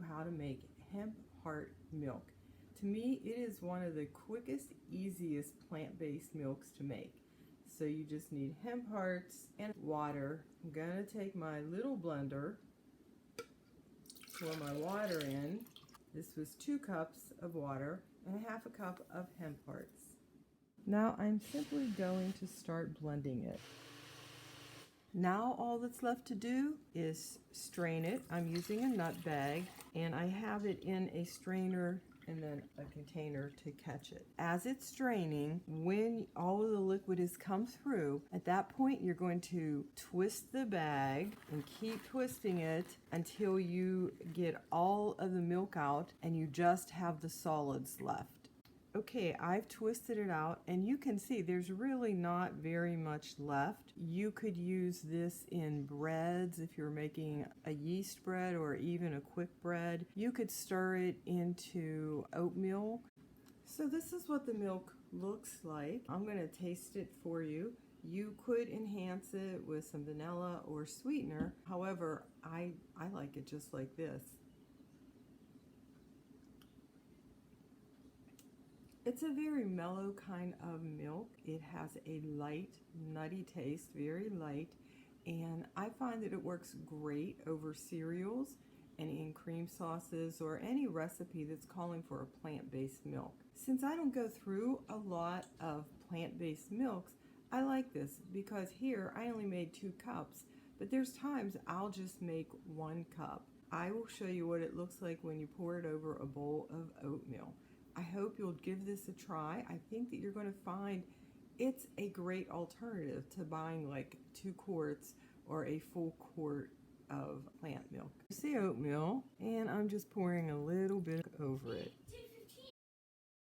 how to make hemp heart milk. To me, it is one of the quickest, easiest plant-based milks to make. So you just need hemp hearts and water. I'm gonna take my little blender, pour my water in. This was 2 cups of water and 1/2 cup of hemp hearts. Now I'm simply going to start blending it. Now all that's left to do is strain it. I'm using a nut bag and I have it in a strainer and then a container to catch it. As it's straining, when all of the liquid has come through, at that point you're going to twist the bag and keep twisting it until you get all of the milk out and you just have the solids left. Okay, I've twisted it out and you can see there's really not very much left. You could use this in breads if you're making a yeast bread or even a quick bread. You could stir it into oatmeal. So this is what the milk looks like. I'm going to taste it for you. You could enhance it with some vanilla or sweetener. However, I like it just like this. It's a very mellow kind of milk. It has a light, nutty taste, very light, and I find that it works great over cereals and in cream sauces or any recipe that's calling for a plant-based milk. Since I don't go through a lot of plant-based milks, I like this because here I only made 2 cups, but there's times I'll just make 1 cup. I will show you what it looks like when you pour it over a bowl of oatmeal. I hope you'll give this a try. I think that you're going to find it's a great alternative to buying like 2 quarts or a full quart of plant milk. You see oatmeal, and I'm just pouring a little bit over it.